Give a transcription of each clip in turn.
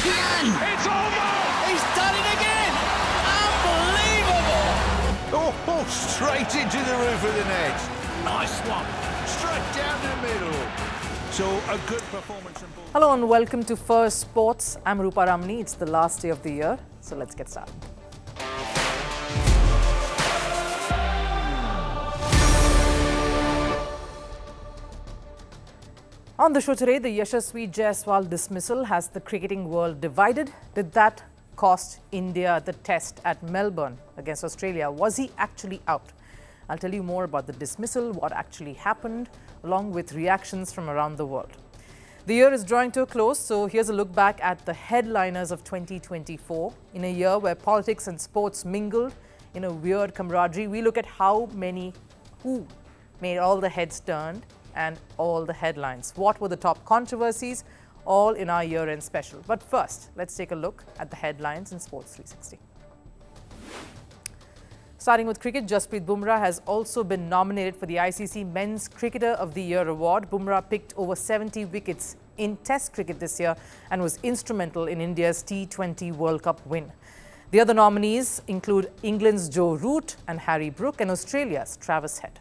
can! It's almost! He's done it again! Unbelievable! Oh, straight into the roof of the net. Nice one. Straight down the middle. So a good performance from both. Hello and welcome to Firstpost. I'm Rupha Ramani. It's the last day of the year, so let's get started. On the show today, the Yashasvi Jaiswal dismissal has the cricketing world divided. Did that cost India the test at Melbourne against Australia? Was he actually out? I'll tell you more about the dismissal, what actually happened, along with reactions from around the world. The year is drawing to a close, so here's a look back at the headliners of 2024. In a year where politics and sports mingled in a weird camaraderie, we look at who made all the heads turned and all the headlines. What were the top controversies? All in our year-end special. But first, let's take a look at the headlines in Sports 360. Starting with cricket, Jasprit Bumrah has also been nominated for the ICC Men's Cricketer of the Year award. Bumrah picked over 70 wickets in Test cricket this year and was instrumental in India's T20 World Cup win. The other nominees include England's Joe Root and Harry Brook and Australia's Travis Head.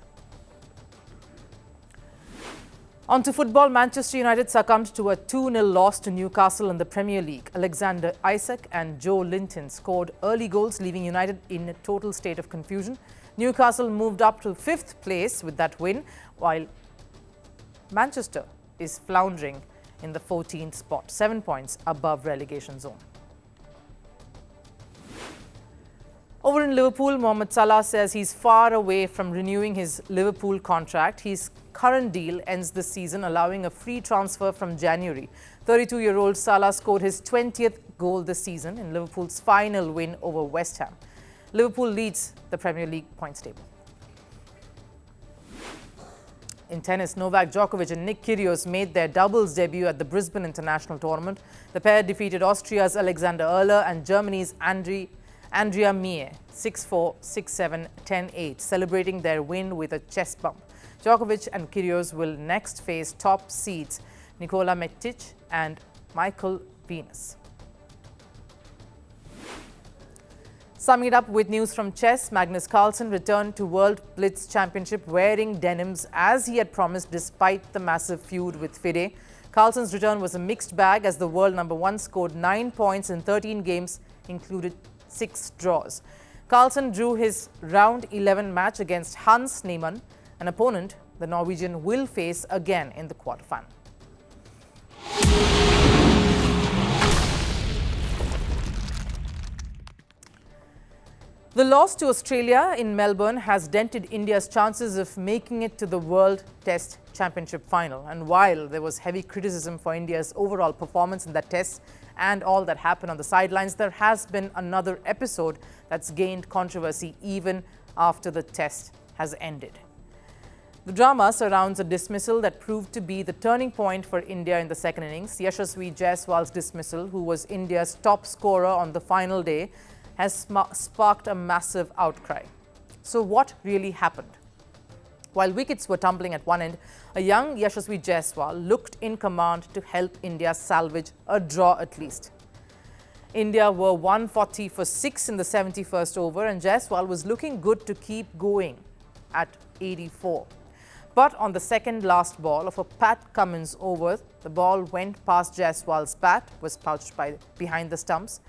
On to football, Manchester United succumbed to a 2-0 loss to Newcastle in the Premier League. Alexander Isak and Joe Linton scored early goals, leaving United in a total state of confusion. Newcastle moved up to 5th place with that win, while Manchester is floundering in the 14th spot, 7 points above relegation zone. Over in Liverpool, Mohamed Salah says he's far away from renewing his Liverpool contract. His current deal ends this season, allowing a free transfer from January. 32-year-old Salah scored his 20th goal this season in Liverpool's final win over West Ham. Liverpool leads the Premier League points table. In tennis, Novak Djokovic and Nick Kyrgios made their doubles debut at the Brisbane International Tournament. The pair defeated Austria's Alexander Erler and Germany's Andrea Mie 6-4, 6-7, 10-8, celebrating their win with a chest bump. Djokovic and Kyrgios will next face top seeds Nikola Mektic and Michael Venus. Summing it up with news from chess, Magnus Carlsen returned to World Blitz Championship wearing denims as he had promised despite the massive feud with FIDE. Carlsen's return was a mixed bag as the world number 1 scored 9 points in 13 games, included 6 draws. Carlsen drew his round 11 match against Hans Niemann, an opponent the Norwegian will face again in the quarterfinal. The loss to Australia in Melbourne has dented India's chances of making it to the World Test Championship final. And while there was heavy criticism for India's overall performance in that test and all that happened on the sidelines, there has been another episode that's gained controversy even after the test has ended. The drama surrounds a dismissal that proved to be the turning point for India in the second innings. Yashasvi Jaiswal's dismissal, who was India's top scorer on the final day, has sparked a massive outcry. So what really happened? While wickets were tumbling at one end, a young Yashasvi Jaiswal looked in command to help India salvage a draw at least. India were 140 for 6 in the 71st over and Jaiswal was looking good to keep going at 84. But on the second last ball of a Pat Cummins over, the ball went past Jaiswal's bat, was pouched behind the stumps.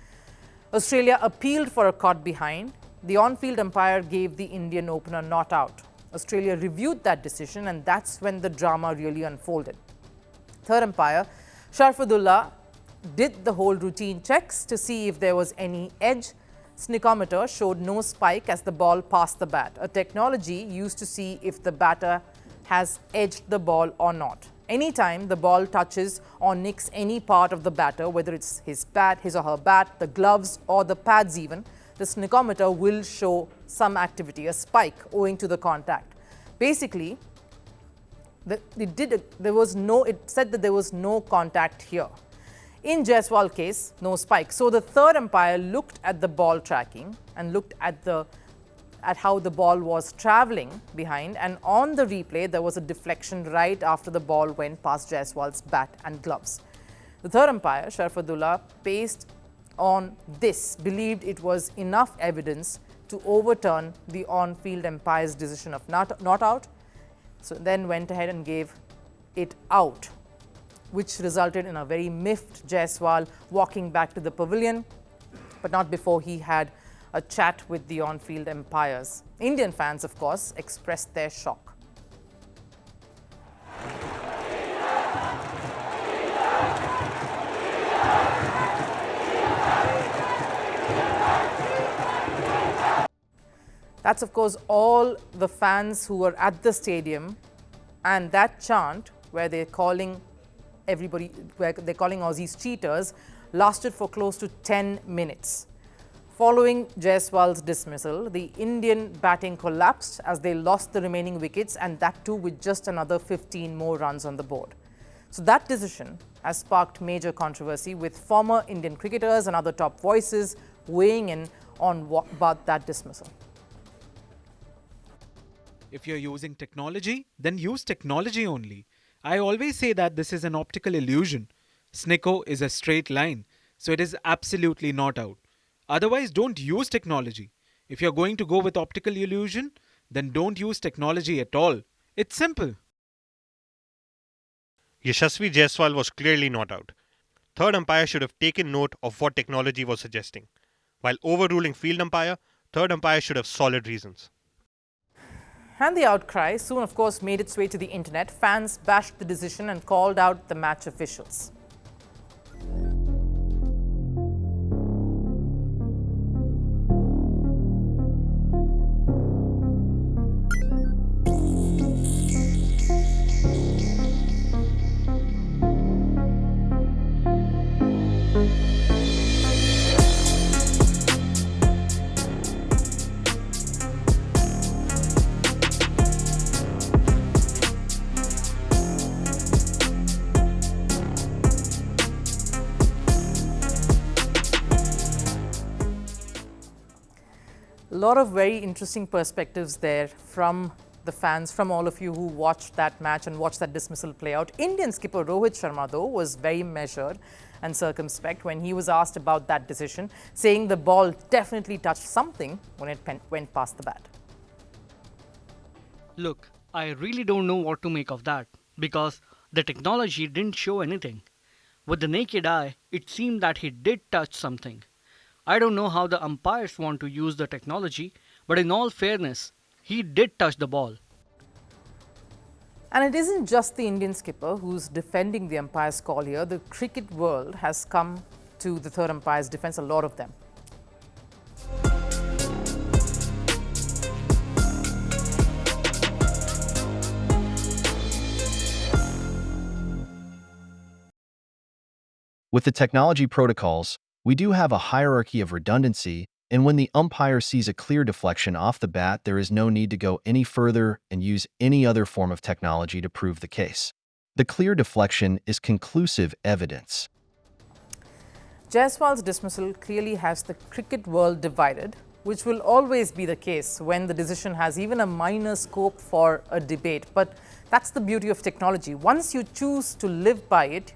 Australia appealed for a caught behind. The on-field umpire gave the Indian opener not out. Australia reviewed that decision and that's when the drama really unfolded. Third umpire, Sharfudullah, did the whole routine checks to see if there was any edge. Sneakometer showed no spike as the ball passed the bat, a technology used to see if the batter has edged the ball or not. Anytime the ball touches or nicks any part of the batter, whether it's his or her bat, the gloves or the pads even, the sneakometer will show some activity, a spike owing to the contact. Basically, it said that there was no contact here. In Jaiswal's case, no spike. So the third umpire looked at the ball tracking and looked at how the ball was traveling behind, and on the replay there was a deflection right after the ball went past Jaiswal's bat and gloves. The third umpire, Sharfadullah, based on this, believed it was enough evidence to overturn the on-field umpire's decision of not out, so then went ahead and gave it out, which resulted in a very miffed Jaiswal walking back to the pavilion, but not before he had a chat with the on-field umpires. Indian fans, of course, expressed their shock. That's, of course, all the fans who were at the stadium, and that chant where they're calling Aussies cheaters lasted for close to 10 minutes. Following Jaiswal's dismissal, the Indian batting collapsed as they lost the remaining wickets, and that too with just another 15 more runs on the board. So that decision has sparked major controversy, with former Indian cricketers and other top voices weighing in on about that dismissal. If you're using technology, then use technology only. I always say that this is an optical illusion. Snicko is a straight line, so it is absolutely not out. Otherwise, don't use technology. If you're going to go with optical illusion, then don't use technology at all. It's simple. Yashasvi Jaiswal was clearly not out. Third umpire should have taken note of what technology was suggesting. While overruling field umpire, third umpire should have solid reasons. And the outcry soon, of course, made its way to the internet. Fans bashed the decision and called out the match officials. A lot of very interesting perspectives there from the fans, from all of you who watched that match and watched that dismissal play out. Indian skipper Rohit Sharma, though, was very measured and circumspect when he was asked about that decision, saying the ball definitely touched something when it went past the bat. Look, I really don't know what to make of that, because the technology didn't show anything. With the naked eye, it seemed that he did touch something. I don't know how the umpires want to use the technology, but in all fairness, he did touch the ball. And it isn't just the Indian skipper who's defending the umpire's call here. The cricket world has come to the third umpire's defense, a lot of them. With the technology protocols, we do have a hierarchy of redundancy, and when the umpire sees a clear deflection off the bat, there is no need to go any further and use any other form of technology to prove the case. The clear deflection is conclusive evidence. Jaiswal's dismissal clearly has the cricket world divided, which will always be the case when the decision has even a minor scope for a debate. But that's the beauty of technology. Once you choose to live by it,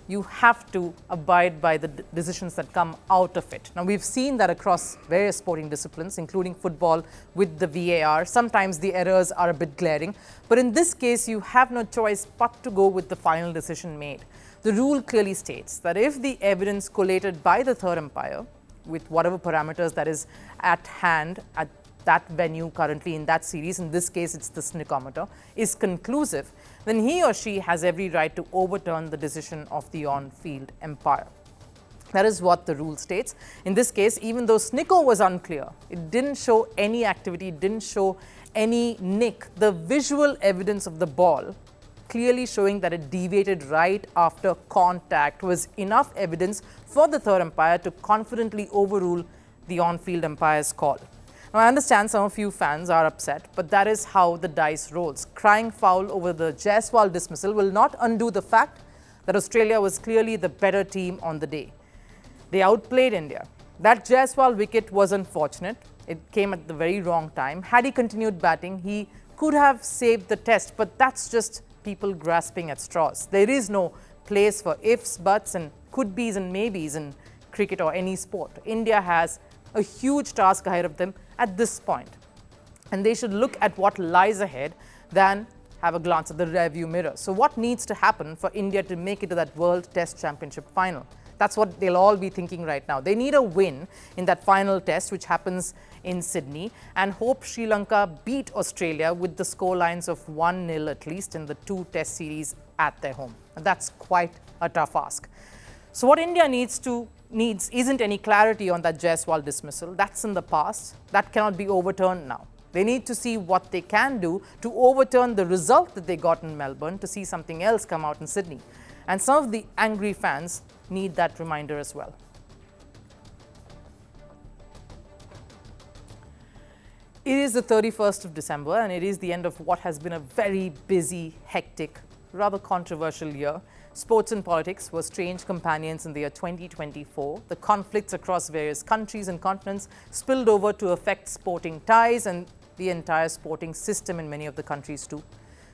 you have to abide by the decisions that come out of it. Now, we've seen that across various sporting disciplines, including football with the VAR. Sometimes the errors are a bit glaring, but in this case, you have no choice but to go with the final decision made. The rule clearly states that if the evidence collated by the third umpire, with whatever parameters that is at hand at that venue currently in that series, in this case it's the snickometer, is conclusive, then he or she has every right to overturn the decision of the on-field umpire. That is what the rule states. In this case, even though Snicko was unclear, it didn't show any activity, it didn't show any nick, the visual evidence of the ball clearly showing that it deviated right after contact was enough evidence for the third umpire to confidently overrule the on-field umpire's call. Now, I understand some of you fans are upset, but that is how the dice rolls. Crying foul over the Jaiswal dismissal will not undo the fact that Australia was clearly the better team on the day. They outplayed India. That Jaiswal wicket was unfortunate. It came at the very wrong time. Had he continued batting, he could have saved the test, but that's just people grasping at straws. There is no place for ifs, buts and could-bes and maybes in cricket or any sport. India has a huge task ahead of them at this point. And they should look at what lies ahead than have a glance at the rearview mirror. So what needs to happen for India to make it to that World Test Championship final? That's what they'll all be thinking right now. They need a win in that final test, which happens in Sydney, and hope Sri Lanka beat Australia with the score lines of 1-0 at least in the 2 test series at their home. And that's quite a tough ask. So what India needs isn't any clarity on that Jaiswal dismissal. That's in the past. That cannot be overturned now. They need to see what they can do to overturn the result that they got in Melbourne, to see something else come out in Sydney. And some of the angry fans need that reminder as well. It is the 31st of December and it is the end of what has been a very busy, hectic, rather controversial year. Sports and politics were strange companions in the year 2024. The conflicts across various countries and continents spilled over to affect sporting ties and the entire sporting system in many of the countries too.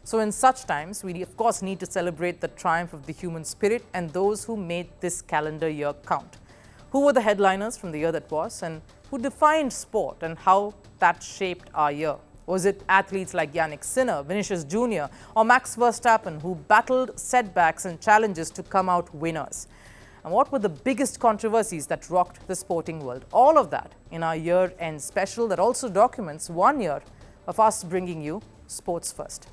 So in such times, we of course need to celebrate the triumph of the human spirit and those who made this calendar year count. Who were the headliners from the year that was and who defined sport and how that shaped our year? Was it athletes like Yannick Sinner, Vinicius Jr. or Max Verstappen who battled setbacks and challenges to come out winners? And what were the biggest controversies that rocked the sporting world? All of that in our year-end special that also documents 1 year of us bringing you Sports First.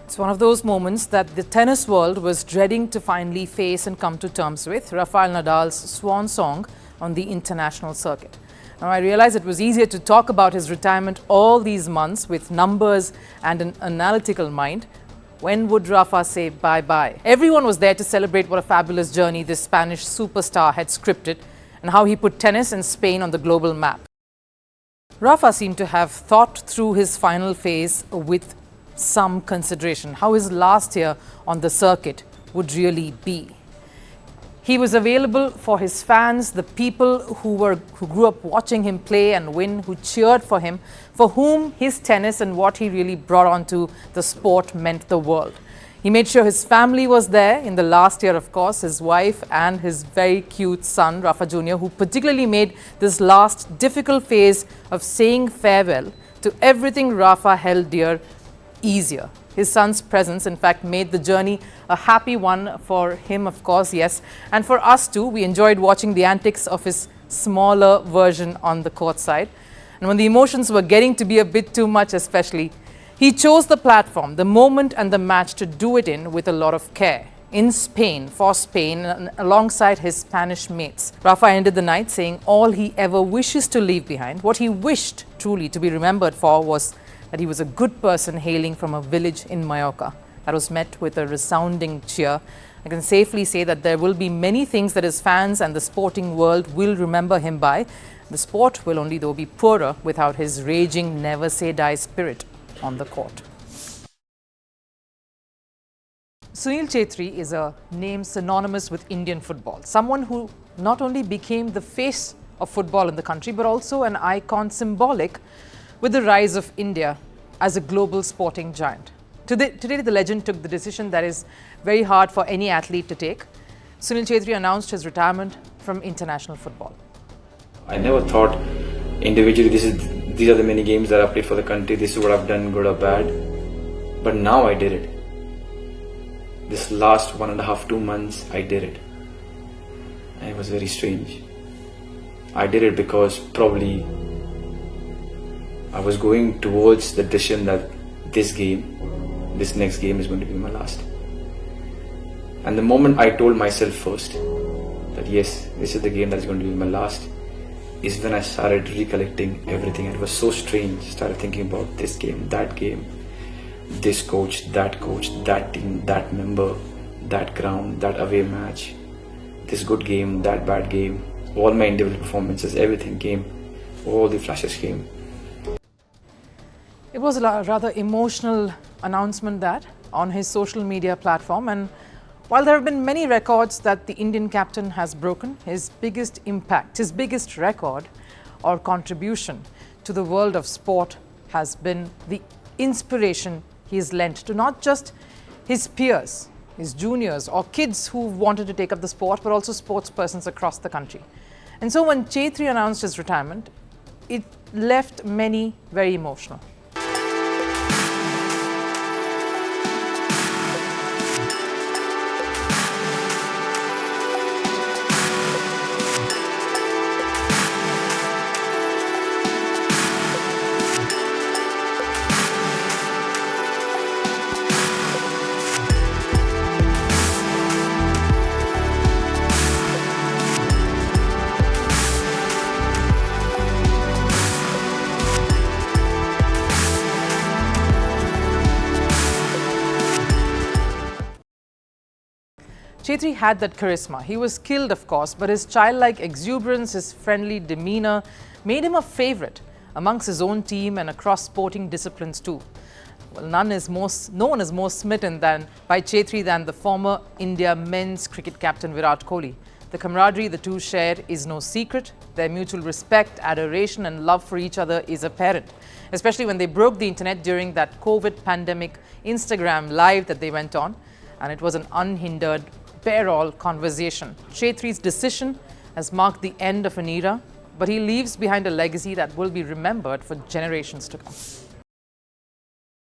It's one of those moments that the tennis world was dreading to finally face and come to terms with. Rafael Nadal's swan song on the international circuit. Now, I realize it was easier to talk about his retirement all these months with numbers and an analytical mind. When would Rafa say bye-bye? Everyone was there to celebrate what a fabulous journey this Spanish superstar had scripted and how he put tennis and Spain on the global map. Rafa seemed to have thought through his final phase with some consideration, how his last year on the circuit would really be. He was available for his fans, the people who grew up watching him play and win, who cheered for him, for whom his tennis and what he really brought onto the sport meant the world. He made sure his family was there in the last year, of course, his wife and his very cute son, Rafa Jr., who particularly made this last difficult phase of saying farewell to everything Rafa held dear easier. His son's presence, in fact, made the journey a happy one for him, of course, yes. And for us too, we enjoyed watching the antics of his smaller version on the court side. And when the emotions were getting to be a bit too much especially, he chose the platform, the moment and the match to do it in with a lot of care. In Spain, for Spain, and alongside his Spanish mates. Rafa ended the night saying all he ever wishes to leave behind, what he wished truly to be remembered for was that he was a good person hailing from a village in Mallorca. That was met with a resounding cheer. I can safely say that there will be many things that his fans and the sporting world will remember him by. The sport will only though be poorer without his raging never say die spirit on the court. Sunil Chhetri is a name synonymous with Indian football. Someone who not only became the face of football in the country but also an icon symbolic with the rise of India as a global sporting giant. Today, the legend took the decision that is very hard for any athlete to take. Sunil Chhetri announced his retirement from international football. I never thought individually these are the many games that I've played for the country, this is what I've done, good or bad. But now I did it. This last 1.5, 2 months, I did it. And it was very strange. I did it because probably I was going towards the decision that this next game is going to be my last. And the moment I told myself first that yes, this is the game that is going to be my last, is when I started recollecting everything. And it was so strange. I started thinking about this game, this coach, that team, that member, that ground, that away match, this good game, that bad game, all my individual performances, everything came, all the flashes came. It was a rather emotional announcement that on his social media platform, and while there have been many records that the Indian captain has broken, his biggest impact, his biggest record or contribution to the world of sport has been the inspiration he has lent to not just his peers, his juniors or kids who wanted to take up the sport, but also sports persons across the country. And so when Chhetri announced his retirement, it left many very emotional. Chhetri had that charisma. He was skilled, of course, but his childlike exuberance, his friendly demeanor made him a favorite amongst his own team and across sporting disciplines too. Well, no one is more smitten by Chhetri than the former India men's cricket captain Virat Kohli. The camaraderie the two share is no secret. Their mutual respect, adoration and love for each other is apparent, especially when they broke the internet during that COVID pandemic Instagram live that they went on, and it was an unhindered bare-all conversation. Chhetri's decision has marked the end of an era, but he leaves behind a legacy that will be remembered for generations to come.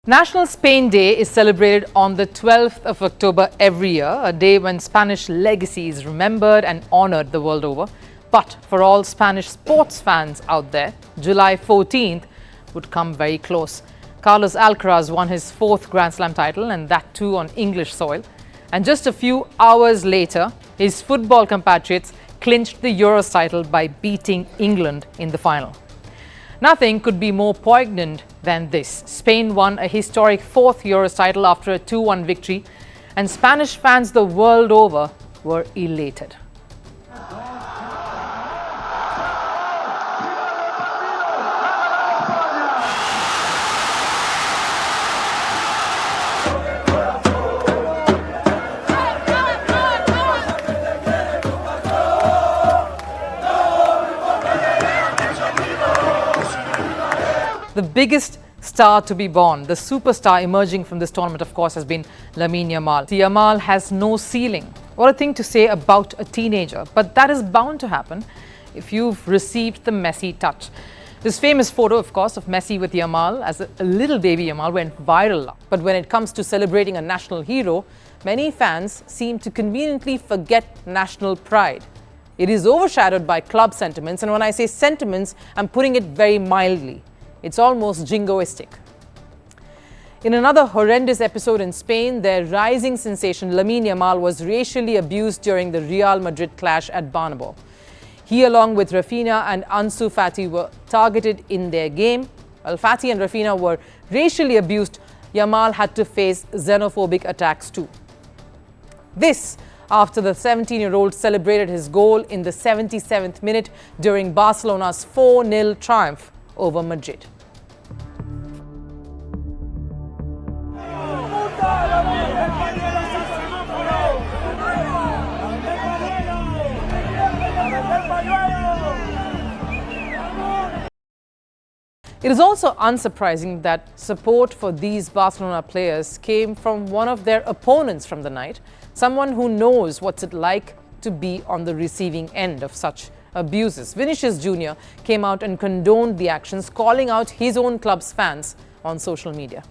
National Spain Day is celebrated on the 12th of October every year, a day when Spanish legacy is remembered and honored the world over. But for all Spanish sports fans out there, July 14th would come very close. Carlos Alcaraz won his 4th Grand Slam title, and that too on English soil. And just a few hours later, his football compatriots clinched the Euros title by beating England in the final. Nothing could be more poignant than this. Spain won a historic 4th Euros title after a 2-1 victory, and Spanish fans the world over were elated. The biggest star to be born, the superstar emerging from this tournament, of course, has been Lamine Yamal. Yamal has no ceiling. What a thing to say about a teenager, but that is bound to happen if you've received the Messi touch. This famous photo, of course, of Messi with Yamal as a little baby Yamal went viral. But when it comes to celebrating a national hero, many fans seem to conveniently forget national pride. It is overshadowed by club sentiments, and when I say sentiments, I'm putting it very mildly. It's almost jingoistic. In another horrendous episode in Spain, their rising sensation Lamine Yamal was racially abused during the Real Madrid clash at Bernabeu. He, along with Rafinha and Ansu Fati, were targeted in their game. While Fati and Rafinha were racially abused, Yamal had to face xenophobic attacks too. This after the 17-year-old celebrated his goal in the 77th minute during Barcelona's 4-0 triumph over Madrid. It is also unsurprising that support for these Barcelona players came from one of their opponents from the night, someone who knows what's it like to be on the receiving end of such abuses. Vinicius Jr. came out and condoned the actions, calling out his own club's fans on social media.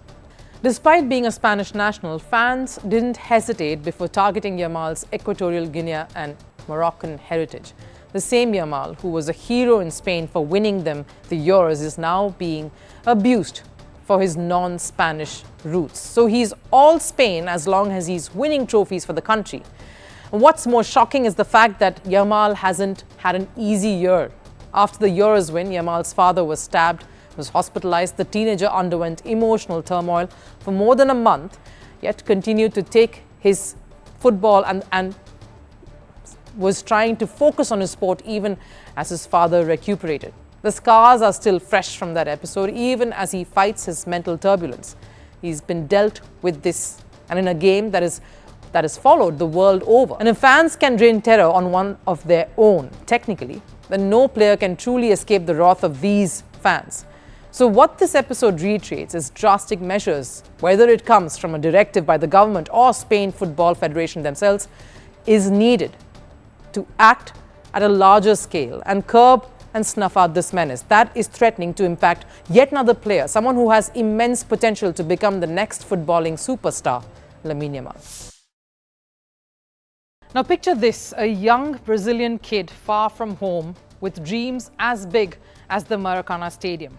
Despite being a Spanish national, fans didn't hesitate before targeting Yamal's Equatorial Guinea and Moroccan heritage. The same Yamal, who was a hero in Spain for winning them the Euros, is now being abused for his non-Spanish roots. So he's all Spain as long as he's winning trophies for the country. What's more shocking is the fact that Yamal hasn't had an easy year. After the Euros win, Yamal's father was stabbed, was hospitalized. The teenager underwent emotional turmoil for more than a month, yet continued to take his football and was trying to focus on his sport even as his father recuperated. The scars are still fresh from that episode, even as he fights his mental turbulence. He's been dealt with this, and in a game that is followed the world over. And if fans can drain terror on one of their own, technically, then no player can truly escape the wrath of these fans. So what this episode reiterates is drastic measures, whether it comes from a directive by the government or Spain Football Federation themselves, is needed to act at a larger scale and curb and snuff out this menace that is threatening to impact yet another player, someone who has immense potential to become the next footballing superstar, Lamine Yamal. Now picture this, a young Brazilian kid far from home with dreams as big as the Maracana Stadium.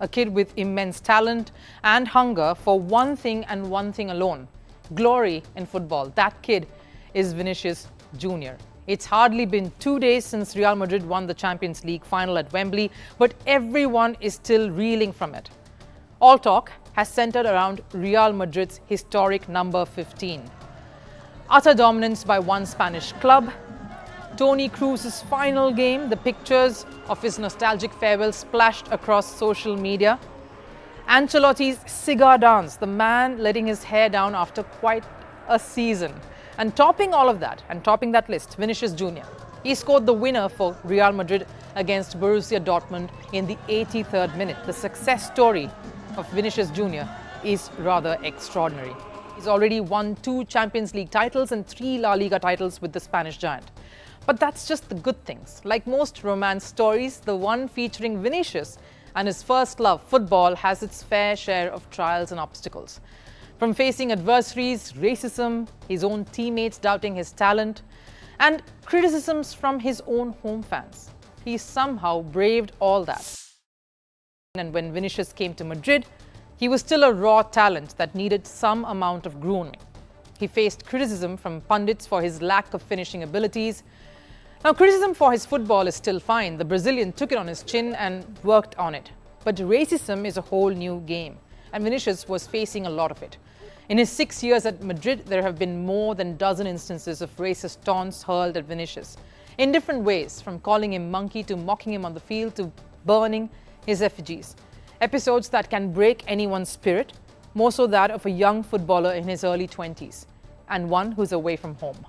A kid with immense talent and hunger for one thing and one thing alone, glory in football. That kid is Vinicius Jr. It's hardly been 2 days since Real Madrid won the Champions League final at Wembley, but everyone is still reeling from it. All talk has centered around Real Madrid's historic number 15. Utter dominance by one Spanish club, Toni Kroos's final game, the pictures of his nostalgic farewell splashed across social media, Ancelotti's cigar dance, the man letting his hair down after quite a season. And topping all of that, and topping that list, Vinicius Jr. He scored the winner for Real Madrid against Borussia Dortmund in the 83rd minute. The success story of Vinicius Jr. is rather extraordinary. He's already won 2 Champions League titles and 3 La Liga titles with the Spanish giant. But that's just the good things. Like most romance stories, the one featuring Vinicius and his first love, football, has its fair share of trials and obstacles. From facing adversaries, racism, his own teammates doubting his talent, and criticisms from his own home fans. He somehow braved all that. And when Vinicius came to Madrid, he was still a raw talent that needed some amount of grooming. He faced criticism from pundits for his lack of finishing abilities. Now, criticism for his football is still fine. The Brazilian took it on his chin and worked on it. But racism is a whole new game, and Vinicius was facing a lot of it. In his 6 years at Madrid, there have been more than a dozen instances of racist taunts hurled at Vinicius, in different ways, from calling him monkey to mocking him on the field to burning his effigies. Episodes that can break anyone's spirit, more so that of a young footballer in his early 20s, and one who's away from home.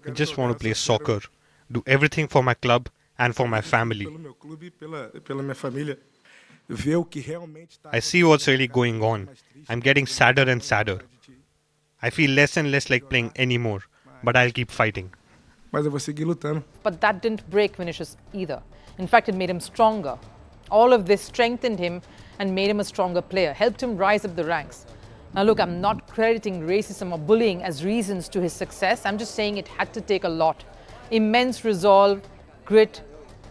I just want to play soccer, do everything for my club and for my family. I see what's really going on. I'm getting sadder and sadder. I feel less and less like playing anymore, but I'll keep fighting. But that didn't break Vinicius either. In fact, it made him stronger. All of this strengthened him and made him a stronger player, helped him rise up the ranks. Now look, I'm not crediting racism or bullying as reasons to his success. I'm just saying it had to take a lot. Immense resolve, grit,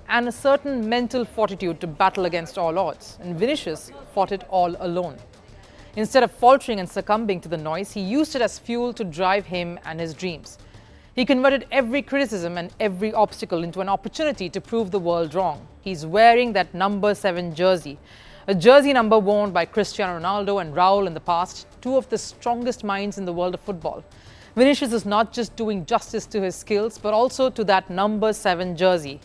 and a certain mental fortitude to battle against all odds. And Vinicius fought it all alone. Instead of faltering and succumbing to the noise, he used it as fuel to drive him and his dreams. He converted every criticism and every obstacle into an opportunity to prove the world wrong. He's wearing that number 7 jersey, a jersey number worn by Cristiano Ronaldo and Rafael in the past, 2 of the strongest minds in the world of football. Vinicius is not just doing justice to his skills, but also to that number 7 jersey,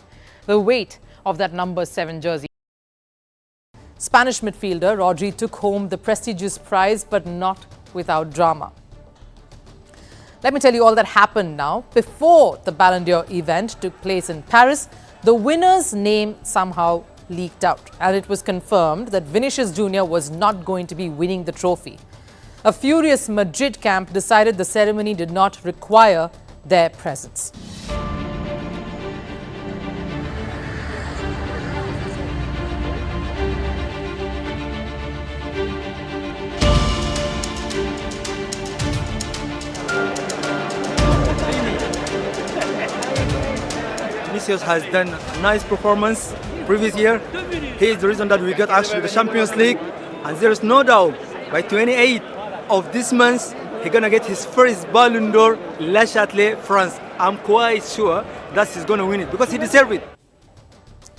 the weight of that number 7 jersey. Spanish midfielder Rodri took home the prestigious prize, but not without drama. Let me tell you all that happened now. Before the Ballon d'Or event took place in Paris, the winner's name somehow leaked out, and it was confirmed that Vinicius Jr. was not going to be winning the trophy. A furious Madrid camp decided the ceremony did not require their presence. Vinicius has done a nice performance previous year. He is the reason that we got actually the Champions League, and there is no doubt by 28 of this month he's gonna get his first Ballon d'Or in La Châtelet, France. I'm quite sure that he's gonna win it because he deserves it.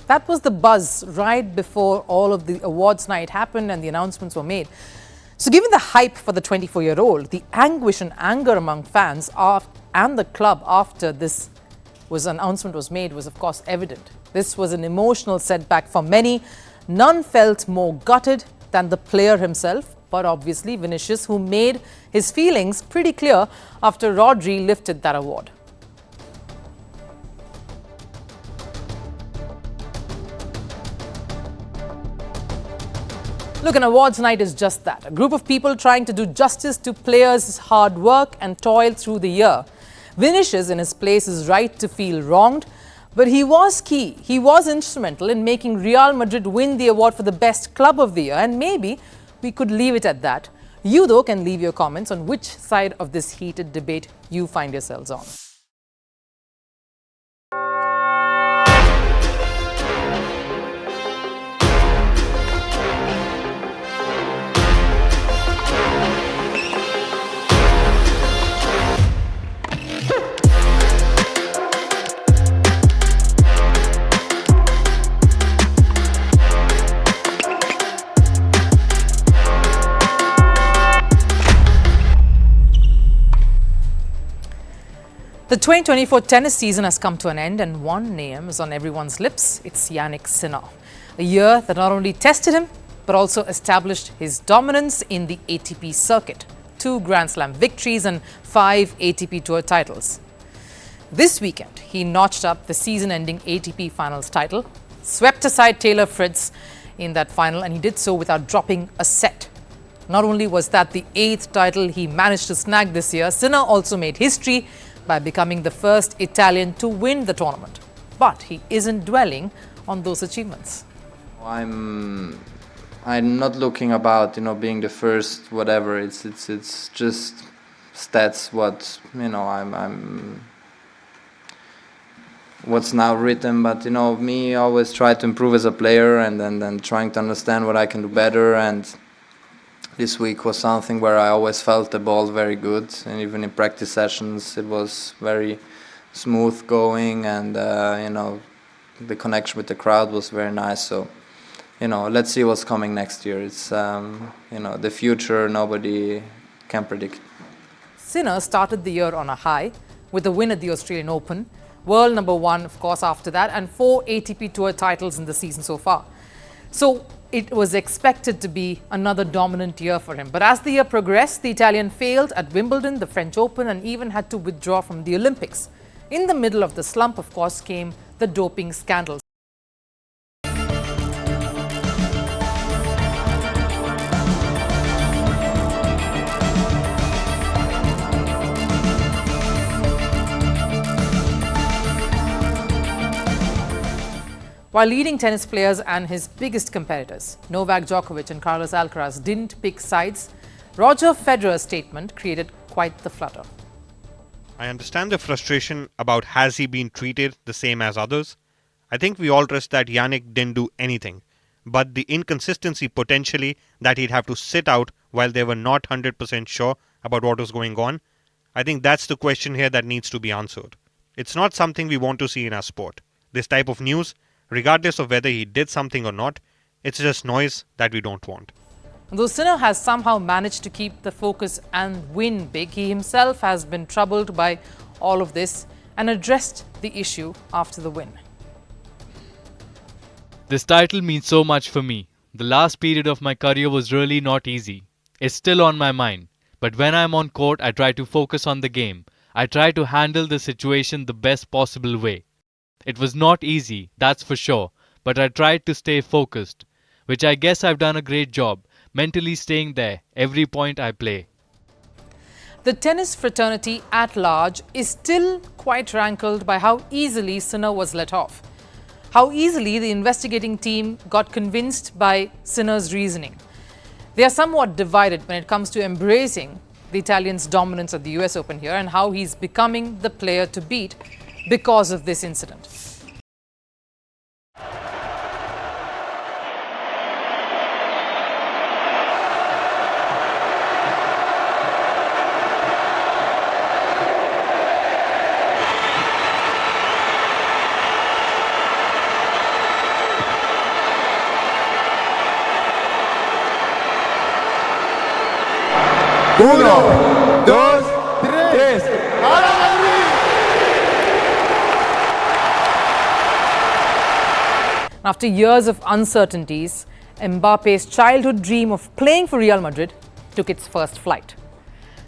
That was the buzz right before all of the awards night happened and the announcements were made. So given the hype for the 24-year-old, the anguish and anger among fans and the club after this announcement was made was of course evident. This was an emotional setback for many. None felt more gutted than the player himself, but obviously Vinicius, who made his feelings pretty clear after Rodri lifted that award. Look, an awards night is just that. A group of people trying to do justice to players' hard work and toil through the year. Vinicius, in his place, is right to feel wronged, but he was key. He was instrumental in making Real Madrid win the award for the best club of the year, and maybe we could leave it at that. You, though, can leave your comments on which side of this heated debate you find yourselves on. The 2024 tennis season has come to an end, and one name is on everyone's lips. It's Jannik Sinner. A year that not only tested him, but also established his dominance in the ATP circuit. 2 Grand Slam victories and 5 ATP Tour titles. This weekend, he notched up the season-ending ATP Finals title, swept aside Taylor Fritz in that final, and he did so without dropping a set. Not only was that the 8th title he managed to snag this year, Sinner also made history by becoming the first Italian to win the tournament. But he isn't dwelling on those achievements. I'm not looking about being the first, whatever. It's just stats. What I'm what's now written. But me always try to improve as a player, and then trying to understand what I can do better. And this week was something where I always felt the ball very good, and even in practice sessions it was very smooth going, and the connection with the crowd was very nice. So let's see what's coming next year. It's the future nobody can predict. Sinner started the year on a high with a win at the Australian Open, world number 1 of course after that, and 4 ATP Tour titles in the season so far. So it was expected to be another dominant year for him. But as the year progressed, the Italian failed at Wimbledon, the French Open, and even had to withdraw from the Olympics. In the middle of the slump, of course, came the doping scandals. While leading tennis players and his biggest competitors, Novak Djokovic and Carlos Alcaraz, didn't pick sides, Roger Federer's statement created quite the flutter. I understand the frustration about has he been treated the same as others. I think we all trust that Jannik didn't do anything, but the inconsistency potentially that he'd have to sit out while they were not 100% sure about what was going on, I think that's the question here that needs to be answered. It's not something we want to see in our sport. This type of news, regardless of whether he did something or not, it's just noise that we don't want. Though Sinner has somehow managed to keep the focus and win big, he himself has been troubled by all of this and addressed the issue after the win. This title means so much for me. The last period of my career was really not easy. It's still on my mind. But when I'm on court, I try to focus on the game. I tried to handle the situation the best possible way. It was not easy, that's for sure, but I tried to stay focused, which I guess I've done a great job, mentally staying there every point I play. The tennis fraternity at large is still quite rankled by how easily Sinner was let off. How easily the investigating team got convinced by Sinner's reasoning. They are somewhat divided when it comes to embracing the Italian's dominance at the US Open here and how he's becoming the player to beat because of this incident. Uno, dos, tres. After years of uncertainties, Mbappe's childhood dream of playing for Real Madrid took its first flight.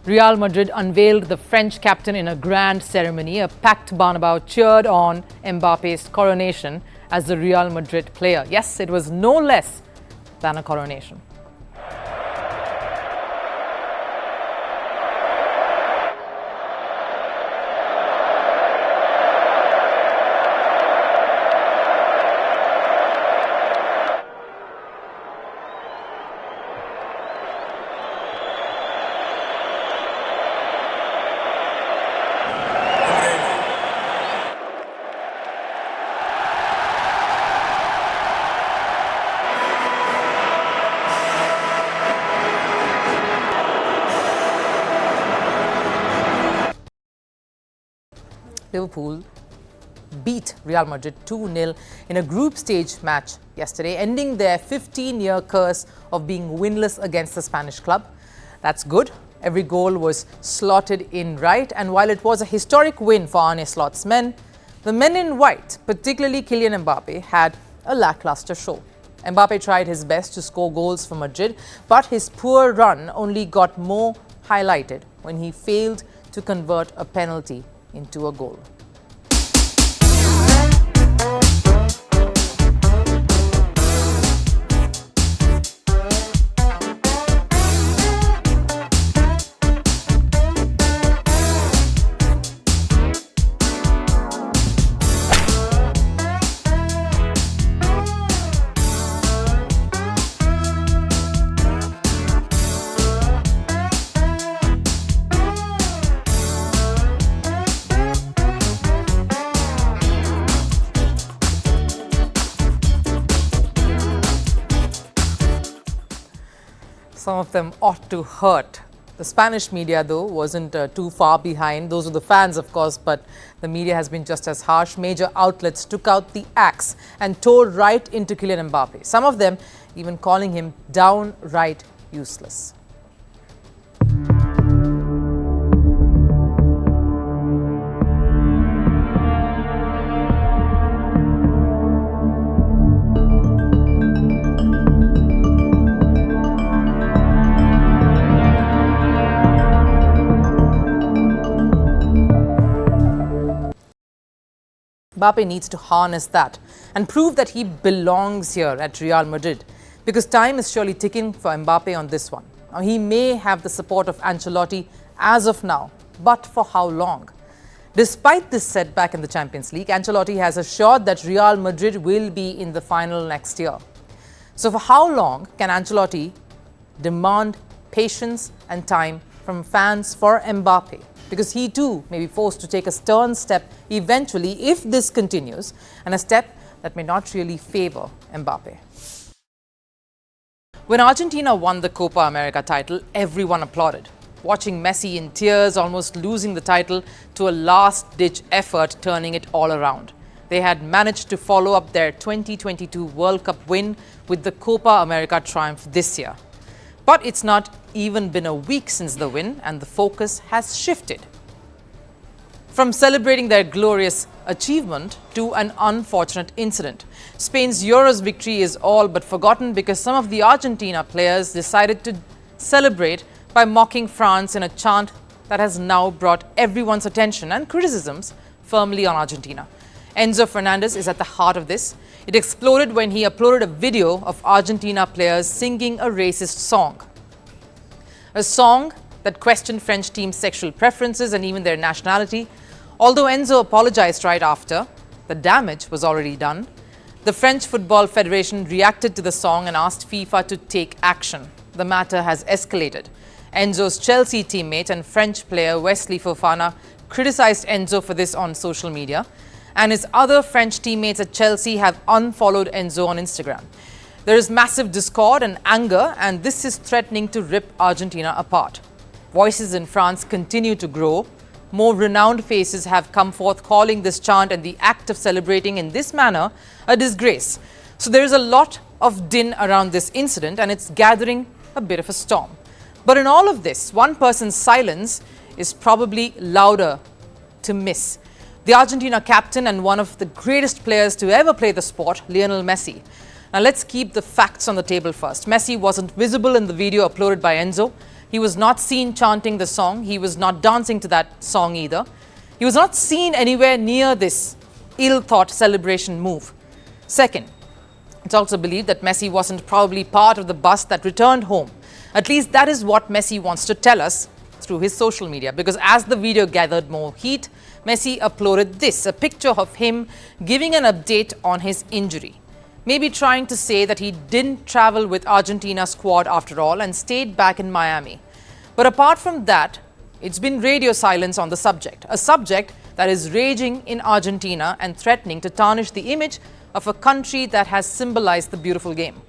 Real Madrid unveiled the French captain in a grand ceremony. A packed Bernabeu cheered on Mbappe's coronation as the Real Madrid player. Yes, it was no less than a coronation. Liverpool beat Real Madrid 2-0 in a group stage match yesterday, ending their 15-year curse of being winless against the Spanish club. That's good. Every goal was slotted in right, and while it was a historic win for Arne Slot's men, the men in white, particularly Kylian Mbappe, had a lackluster show. Mbappe tried his best to score goals for Madrid, but his poor run only got more highlighted when he failed to convert a penalty into a goal. Some of them ought to hurt. The Spanish media, though, wasn't too far behind. Those are the fans, of course, but the media has been just as harsh. Major outlets took out the axe and tore right into Kylian Mbappe, some of them even calling him downright useless. Mbappe needs to harness that and prove that he belongs here at Real Madrid, because time is surely ticking for Mbappe on this one. Now, he may have the support of Ancelotti as of now, but for how long? Despite this setback in the Champions League, Ancelotti has assured that Real Madrid will be in the final next year. So for how long can Ancelotti demand patience and time from fans for Mbappe? Because he too may be forced to take a stern step eventually if this continues, and a step that may not really favour Mbappe. When Argentina won the Copa America title, everyone applauded, watching Messi in tears, almost losing the title to a last-ditch effort, turning it all around. They had managed to follow up their 2022 World Cup win with the Copa America triumph this year. But it's not even been a week since the win, and the focus has shifted from celebrating their glorious achievement to an unfortunate incident. Spain's Euros victory is all but forgotten because some of the Argentina players decided to celebrate by mocking France in a chant that has now brought everyone's attention and criticisms firmly on Argentina. Enzo Fernandez is at the heart of this. It exploded when he uploaded a video of Argentina players singing a racist song. A song that questioned French team's sexual preferences and even their nationality. Although Enzo apologized right after, the damage was already done. The French Football Federation reacted to the song and asked FIFA to take action. The matter has escalated. Enzo's Chelsea teammate and French player Wesley Fofana criticized Enzo for this on social media, and his other French teammates at Chelsea have unfollowed Enzo on Instagram. There is massive discord and anger, and this is threatening to rip Argentina apart. Voices in France continue to grow. More renowned faces have come forth calling this chant and the act of celebrating in this manner a disgrace. So there is a lot of din around this incident, and it's gathering a bit of a storm. But in all of this, one person's silence is probably louder to miss. The Argentina captain and one of the greatest players to ever play the sport, Lionel Messi. Now let's keep the facts on the table first. Messi wasn't visible in the video uploaded by Enzo. He was not seen chanting the song. He was not dancing to that song either. He was not seen anywhere near this ill-thought celebration move. Second, it's also believed that Messi wasn't probably part of the bus that returned home. At least that is what Messi wants to tell us through his social media, because as the video gathered more heat, Messi uploaded this, a picture of him giving an update on his injury. Maybe trying to say that he didn't travel with Argentina squad after all and stayed back in Miami. But apart from that, it's been radio silence on the subject, a subject that is raging in Argentina and threatening to tarnish the image of a country that has symbolized the beautiful game.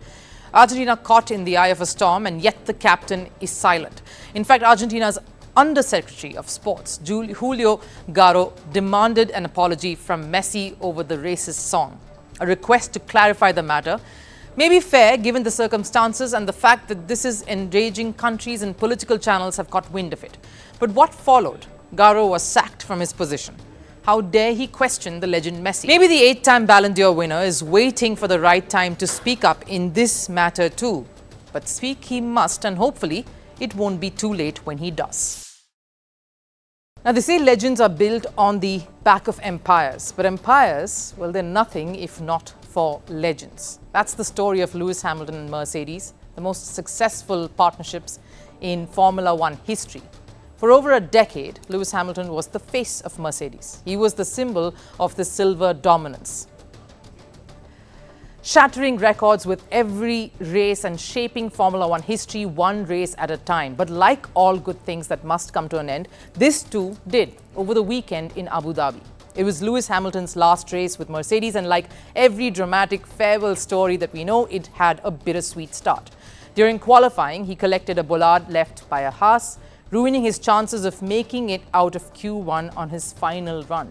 Argentina caught in the eye of a storm, and yet the captain is silent. In fact, Argentina's Undersecretary of Sports, Julio Garo, demanded an apology from Messi over the racist song. A request to clarify the matter may be fair given the circumstances and the fact that this is enraging. Countries and political channels have caught wind of it. But what followed? Garo was sacked from his position. How dare he question the legend Messi? Maybe the 8-time Ballon d'Or winner is waiting for the right time to speak up in this matter too. But speak he must, and hopefully it won't be too late when he does. Now, they say legends are built on the back of empires. But empires, well, they're nothing if not for legends. That's the story of Lewis Hamilton and Mercedes, the most successful partnerships in Formula One history. For over a decade, Lewis Hamilton was the face of Mercedes. He was the symbol of the silver dominance, shattering records with every race and shaping Formula One history one race at a time. But like all good things that must come to an end, this too did over the weekend in Abu Dhabi. It was Lewis Hamilton's last race with Mercedes, and like every dramatic farewell story that we know, it had a bittersweet start. During qualifying, he collected a bollard left by a Haas, ruining his chances of making it out of Q1 on his final run.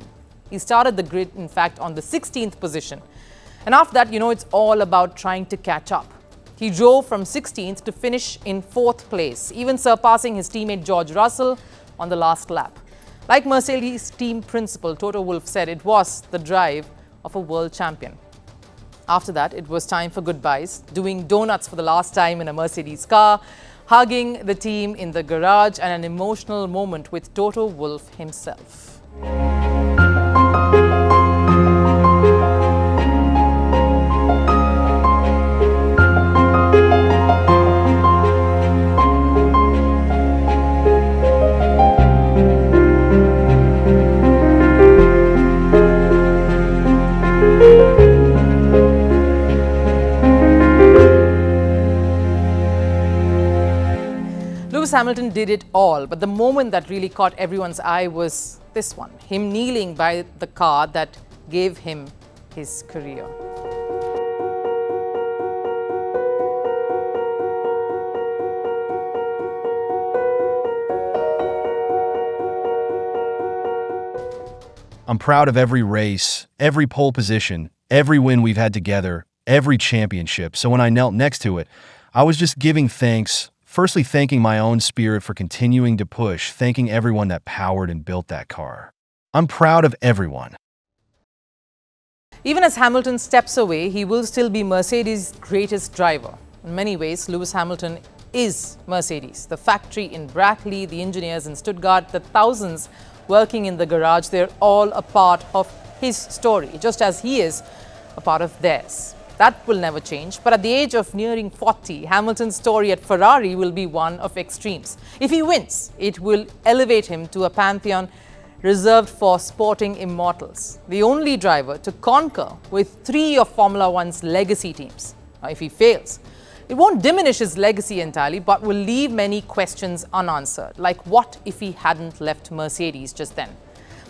He started the grid, in fact, on the 16th position. And after that, it's all about trying to catch up. He drove from 16th to finish in 4th place, even surpassing his teammate George Russell on the last lap. Like Mercedes team principal Toto Wolff said, it was the drive of a world champion. After that, it was time for goodbyes, doing donuts for the last time in a Mercedes car, hugging the team in the garage, and an emotional moment with Toto Wolff himself. Lewis Hamilton did it all, but the moment that really caught everyone's eye was this one, him kneeling by the car that gave him his career. I'm proud of every race, every pole position, every win we've had together, every championship. So when I knelt next to it, I was just giving thanks. Firstly, thanking my own spirit for continuing to push, thanking everyone that powered and built that car. I'm proud of everyone. Even as Hamilton steps away, he will still be Mercedes' greatest driver. In many ways, Lewis Hamilton is Mercedes. The factory in Brackley, the engineers in Stuttgart, the thousands working in the garage, they're all a part of his story, just as he is a part of theirs. That will never change. But at the age of nearing 40, Hamilton's story at Ferrari will be one of extremes. If he wins, it will elevate him to a pantheon reserved for sporting immortals. The only driver to conquer with 3 of Formula One's legacy teams. Now, if he fails, it won't diminish his legacy entirely, but will leave many questions unanswered. Like, what if he hadn't left Mercedes just then?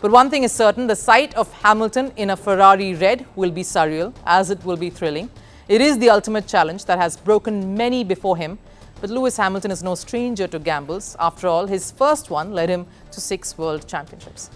But one thing is certain, the sight of Hamilton in a Ferrari red will be surreal, as it will be thrilling. It is the ultimate challenge that has broken many before him. But Lewis Hamilton is no stranger to gambles. After all, his first one led him to 6 world championships.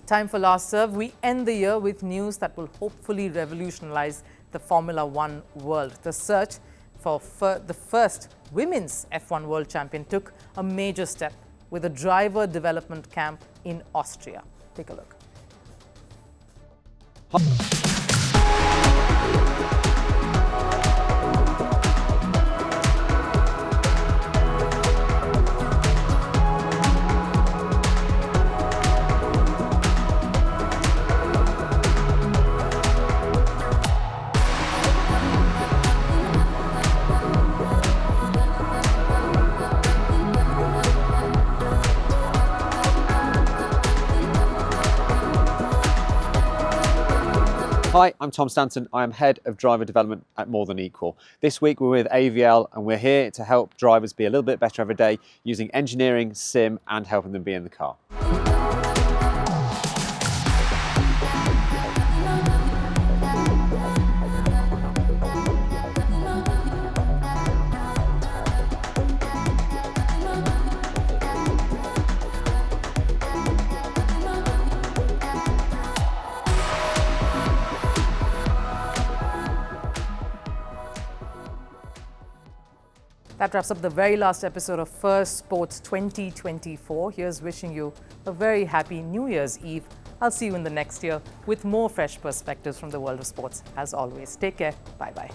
Time for last serve. We end the year with news that will hopefully revolutionize the Formula One world. The search for the first women's F1 world champion took a major step with a driver development camp in Austria. Take a look. Hi, I'm Tom Stanton. I am Head of Driver Development at More Than Equal. This week we're with AVL and we're here to help drivers be a little bit better every day using engineering, sim and helping them be in the car. That wraps up the very last episode of Firstpost 2024. Here's wishing you a very happy New Year's Eve. I'll see you in the next year with more fresh perspectives from the world of sports. As always, take care. Bye-bye.